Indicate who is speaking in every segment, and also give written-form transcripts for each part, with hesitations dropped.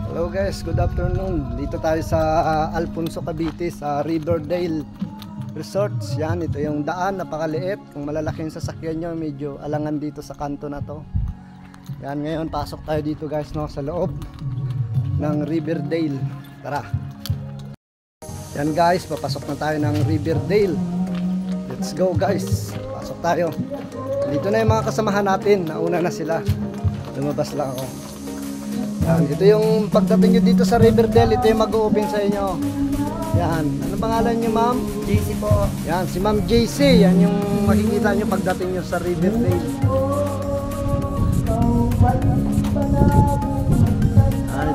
Speaker 1: Hello guys, good afternoon. Dito tayo sa Alfonso, Cavite sa Riverdale Resorts. Yan, ito yung daan, napakaliit. Kung malalaki yung sasakyan nyo, medyo alangan dito sa kanto na to. Yan, ngayon pasok tayo dito guys, no, sa loob ng Riverdale. Tara. Yan guys, papasok na tayo ng Riverdale. Let's go guys. Pasok tayo. Dito na yung mga kasamahan natin. Nauna na sila. Lumabas lang ako. Yan, ito yung pagdating nyo dito sa Riverdale, ito yung mag-open sa inyo. Yan, ano pangalan nyo ma'am?
Speaker 2: JC po.
Speaker 1: Yan, si ma'am JC. Yan yung makikita nyo pagdating nyo sa Riverdale.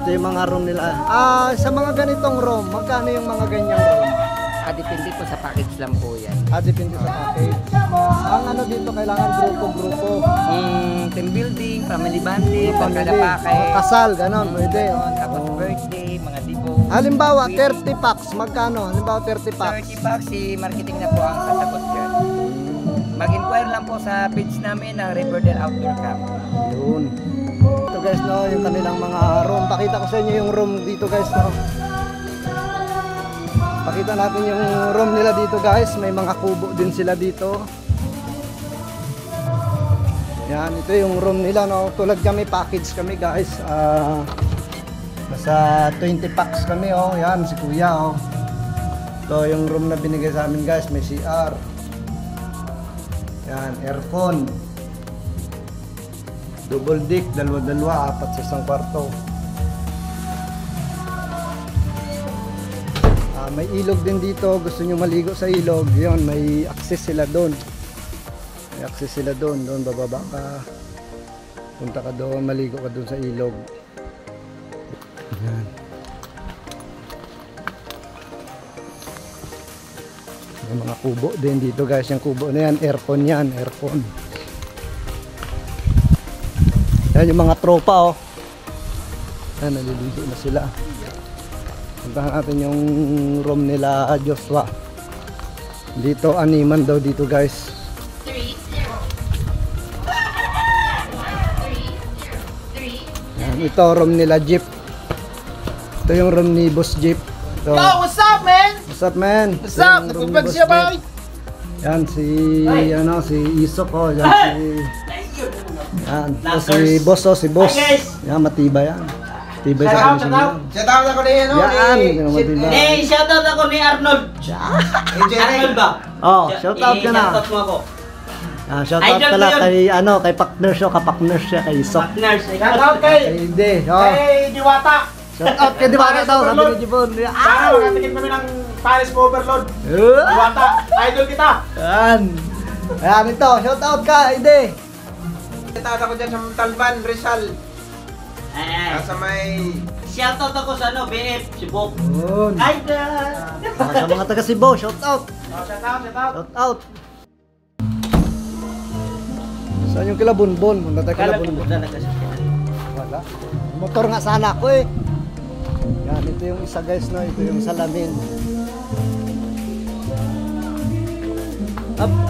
Speaker 1: Ito yung mga room nila. Sa mga ganitong room, magkano yung mga ganyang room?
Speaker 2: Depende po sa package lang po yan.
Speaker 1: Depende sa package. Ang ano dito, kailangan grupo-grupo.
Speaker 2: Team building, family bonding, pagkada package.
Speaker 1: Kasal, ganon, pwede.
Speaker 2: Tapos birthday, mga dibo.
Speaker 1: Halimbawa, 30 packs, magkano? Halimbawa, 30 packs.
Speaker 2: 30 packs, si marketing na po ang sasagot dyan. Mag-inquire lang po sa page namin ng Riverdale Outdoor Camp.
Speaker 1: Yun. Ito guys, no, yung kanilang mga room. Pakita ko sa inyo yung room dito guys, no. Pakita natin yung room nila dito guys. May mga kubo din sila dito. Yan, ito yung room nila, no. Tulad kami, package kami guys. Nasa 20 packs kami, oh. Yan, si kuya, oh. Ito yung room na binigay sa amin guys. May CR. Yan, aircon. Double deck, dalawa-dalawa, apat sa isang kwarto. May ilog din dito, gusto nyo maligo sa ilog, yun, may access sila doon. May access sila doon, bababa ka. Punta ka doon, maligo ka doon sa ilog. Yan. May mga kubo din dito guys, yung kubo na yan, aircon yan, aircon. Yan yung mga tropa, oh. Yan, naliligo na sila. Puntahan natin yung room nila Joshua. Dito, animan daw dito guys. 3-0. Yan, ito room nila Jeep. Ito yung room ni Boss Jeep. Ito.
Speaker 3: Yo, what's up man?
Speaker 1: What's up man?
Speaker 3: What's up? Natupag siya ba?
Speaker 1: Yan si ano, si Isok, oh. Yan si yan, ito si Boss, oh, si Boss. Yan, matibay yan. Tibay sa kanya niya.
Speaker 3: Shoutout ako ni ano?
Speaker 2: Shoutout ako ni Arnold. Arnold ba?
Speaker 1: Oh, shoutout ka na.
Speaker 2: Shoutout mo ako.
Speaker 1: Shoutout pala kay ano, kay partner siya, kapakner siya kay Isok.
Speaker 3: Shoutout kay
Speaker 1: Hindi, oh.
Speaker 3: Kay Diwata.
Speaker 1: Shoutout kay Diwata daw, sabi ni Jibon.
Speaker 3: Nakatikim kami ng Paris Overload. Diwata, idol kita.
Speaker 1: Yan. Ayan ito, shoutout ka, Ide.
Speaker 3: Shoutout ako dyan sa Talban, Rizal. Sa may...
Speaker 2: Shoutout ako sa ano, BF, Cebu.
Speaker 1: Yun.
Speaker 2: Ay,
Speaker 1: Sa mga taga Cebu, shoutout.
Speaker 3: Shoutout.
Speaker 1: Saan yung kila Bunbun? Punta tayo kila Bunbun. Wala. Motor nga sana ako eh. Yan, ito yung isa guys, no? Ito yung salamin.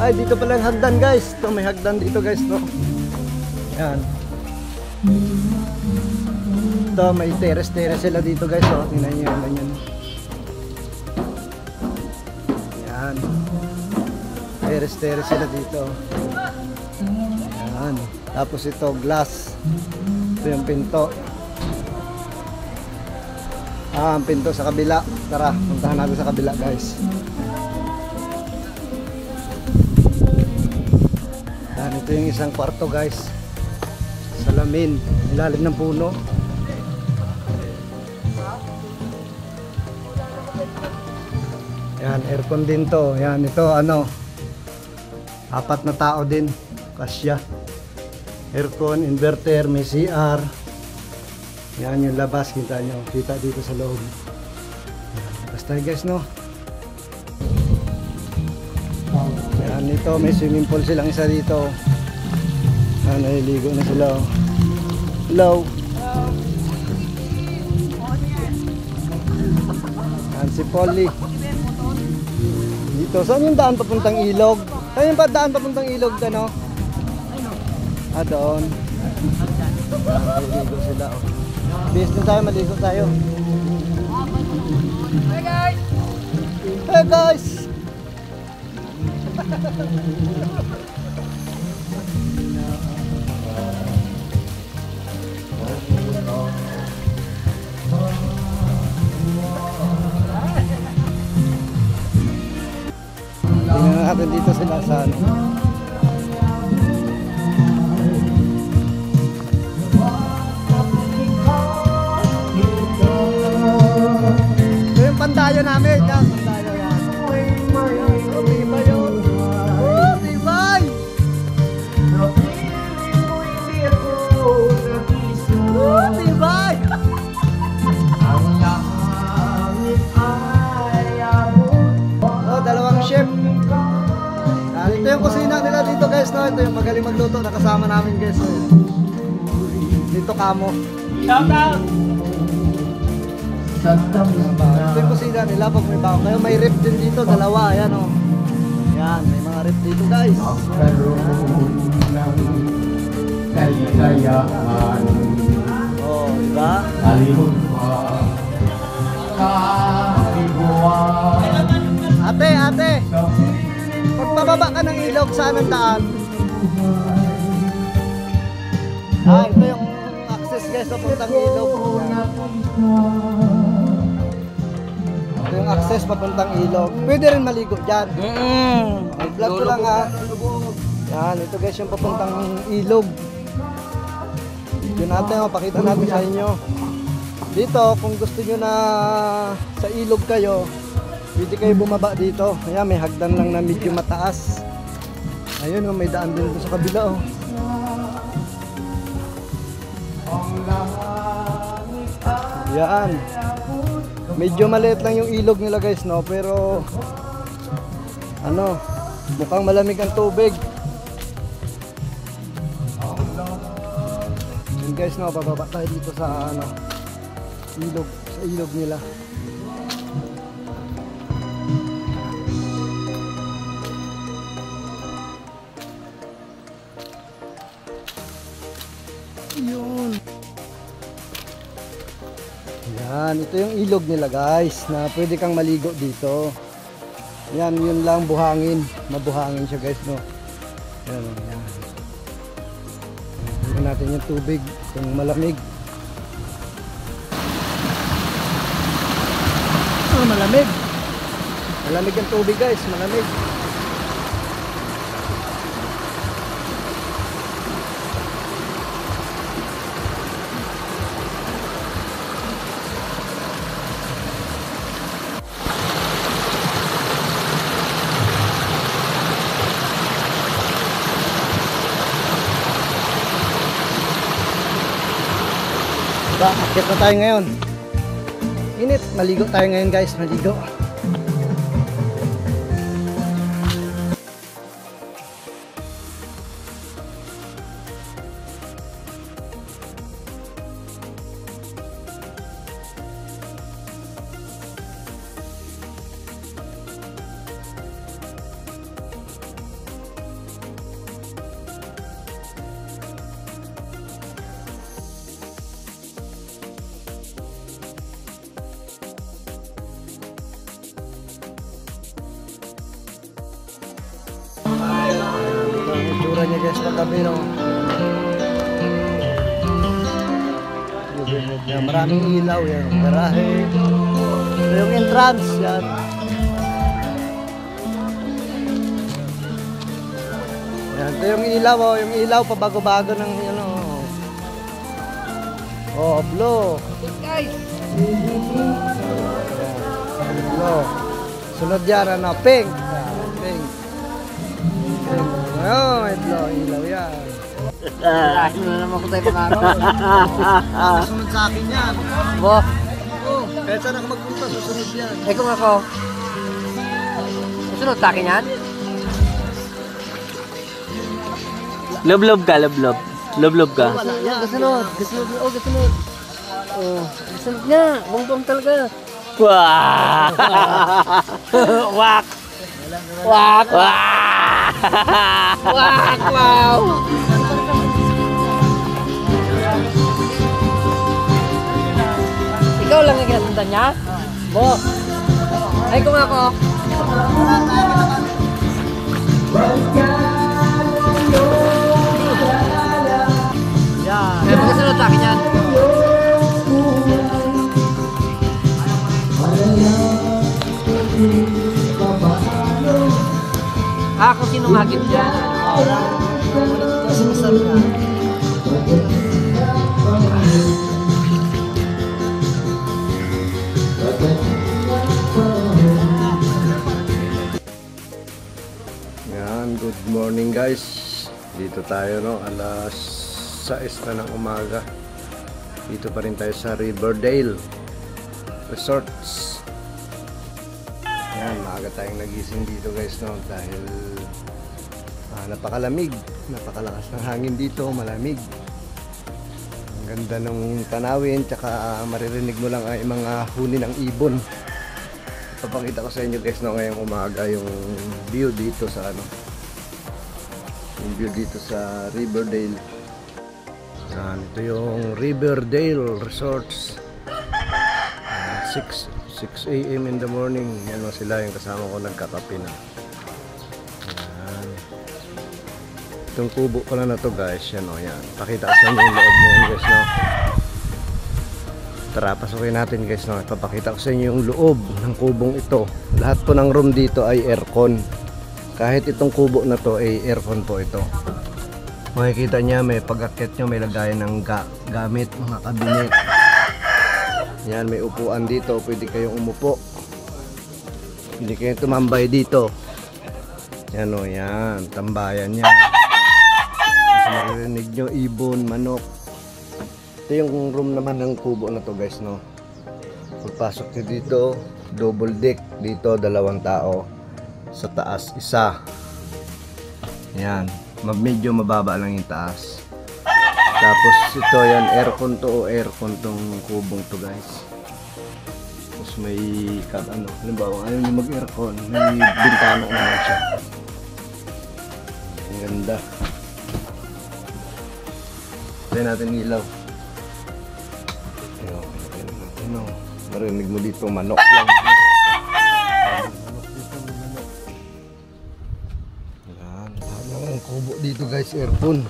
Speaker 1: Ay, dito pala yung hagdan guys. Ito, may hagdan dito guys, no? Yan. Ito, may terrace sila dito guys, oh. Tingnan nyo yung ganyan. Yan. Terrace sila dito. Yan. Tapos ito, glass. Ito yung pinto. Ang pinto sa kabila. Tara, puntahan natin sa kabila guys. Yan, ito yung isang kwarto guys. Salamin, ilalim ng puno. Yan, aircon din to. Yan, ito ano, 4 na tao din. Kasya. Aircon, inverter, may CR. Yan yung labas, kita nyo. Kita dito sa loob. Basta guys, no? Yan, ito, may swimming pool silang isa dito. Yan, naliligo na sila. Hello. Yan, si Polly. Dito, saan yung daan papuntang ilog? Saan yung daan papuntang ilog, ano? Doon. Naliligo sila, oh. Bihis din tayo, maligo tayo.
Speaker 2: Hey guys!
Speaker 1: Hey guys! Tingnan natin dito sila sa ano. Ito yung pandayo namin. Yan, pandayo yan. Oh, diba yun? Oh, tibay! Oh, tibay! Oh, dalawang chef. Yan, ito yung kusina nila dito guys, no? Ito yung magaling magluto na kasama namin guys. Dito kamo.
Speaker 2: Shout out!
Speaker 1: Ito yung kusina nila pag may bago kayo. May rep din dito, dalawa. Ayan o. Yan, may mga rep dito guys. Oh, diba? Ate, ate. Pagpababa ka ng ilog, saan ang daan? Ah, ito yung access guys sa puntang ilog. Ito yung access papuntang ilog. Pwede rin maligo dyan. Vlog ko lang ha. Yan, ito guys yung papuntang ilog. Yun natin, pakita natin sa inyo. Dito, kung gusto nyo na sa ilog kayo, pwede kayo bumaba dito. Ayan, may hagdan lang na medyo mataas. Ayun, may daan din dito sa kabila. Oh. Yan. Medyo maliit lang yung ilog nila guys, no? Pero ano, mukhang malamig ang tubig. Yun guys, no, bababa tayo dito sa ano, ilog, sa ilog nila. Yun. Yan, ito yung ilog nila guys, na pwede kang maligo dito. Yan, yun lang, buhangin. Mabuhangin siya guys, no. Yan, yan. Tingnan natin yung tubig, kung malamig. Oh, malamig. Malamig ang tubig guys, malamig. Diba, akit na tayo ngayon. Init, maligo tayo ngayon guys, maligo. Ang itsura niya guys paggabi, no. Yan, maraming ilaw yan, garahe. Ito yung entrance yan. Yan, ito yung ilaw, oh, yung ilaw pabago-bago ng ano. Oh, blue.
Speaker 2: Guys!
Speaker 1: Yan, blue. Sunod yan, ano, pink. Yan, pink. Pink. Oh, may blue, ilaw yan.
Speaker 2: Ano na naman ko tayo pangaro?
Speaker 1: Sunod sa akin yan.
Speaker 2: Bo,
Speaker 1: Oh, kahit saan ako magpunta, susunod yan.
Speaker 2: eh kung ako, sunod sa akin yan?
Speaker 4: Love ka, love. Love ka.
Speaker 1: Wala yan.
Speaker 2: Gasunod, oh gasunod. Oh, gasunod nga, bongbong talaga.
Speaker 4: Wah! Wak!
Speaker 2: Wak!
Speaker 4: Wah!
Speaker 2: Wak! Wow!
Speaker 5: Ikaw lang ang kinasundan niya? Bo. Ay, kung ako. Yan. Ay, magkasunod sa akin yan. Kung sino magit dyan.
Speaker 1: Yan, good morning guys. Dito tayo no, alas 6 na ng umaga. Dito pa rin tayo sa Riverdale Resorts. Yan, maaga tayong nagising dito guys no, dahil napakalamig, napakalakas ng hangin dito, malamig. Ang ganda ng tanawin, tsaka maririnig mo lang ay mga huni ng ibon. Papakita ko sa inyo guys no, ngayong umaga yung view dito sa yung view dito sa Riverdale. Yan, ito yung Riverdale Resorts. 6 AM in the morning. Yan lang sila yung kasama ko nagkakape na. Yan. Itong kubo pala na to guys, yan o, yan. Pakita ko sa inyo yung loob niyan guys no. Tara, pasukin natin guys no. Ipapakita ko sa inyo yung loob ng kubong ito. Lahat po ng room dito ay aircon. Kahit itong kubo na to ay aircon po ito. Makikita niya may pag-akit nyo, may lagayan ng gamit, mga kabinet. Yan, may upuan dito, pwede kayong umupo. Pwede kayong tumambay dito. Yan o, yan, tambayan niya. Kasi maririnig nyo, ibon, manok. Ito yung room naman ng kubo na to guys no. Pagpasok nyo dito, double deck. Dito, 2 tao. Sa taas, 1. Yan, medyo mababa lang yung taas. Tapos ito yan, aircon to o aircon tong kubong to guys. Tapos may halimbawa ayaw nyo mag-aircon, may bintana naman siya. Ang ganda. Tayo natin ilaw. Marinig mo dito manok lang. Yan, ang kubo dito guys, aircon.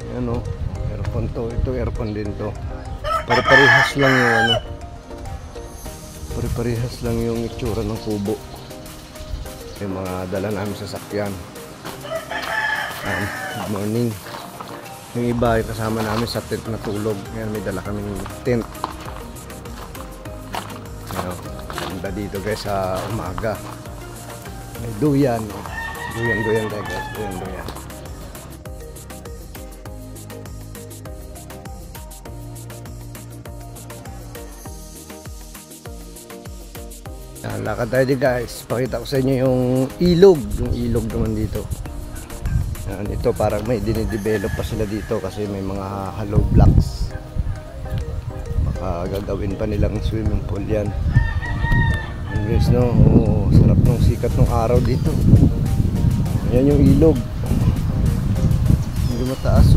Speaker 1: Ayan o, aircon to, ito aircon din to. Pare-parehas lang yung pare-parehas lang yung itsura ng kubo. Yung mga dala namin sa sakyan. Good morning. Yung iba ay kasama namin sa tent na tulog. Ayan, may dala kaming tent. Ayan, ganda dito guys sa umaga. May duyan. Duyan guys, duyan. Lakad tayo dito guys, pakita ko sa inyo yung ilog naman dito. Yan, ito parang may dinidevelop pa sila dito kasi may mga hollow blocks. Baka gagawin pa nilang swimming pool yan. And guys no, sarap ng sikat ng araw dito. Ayan yung ilog, medyo mataas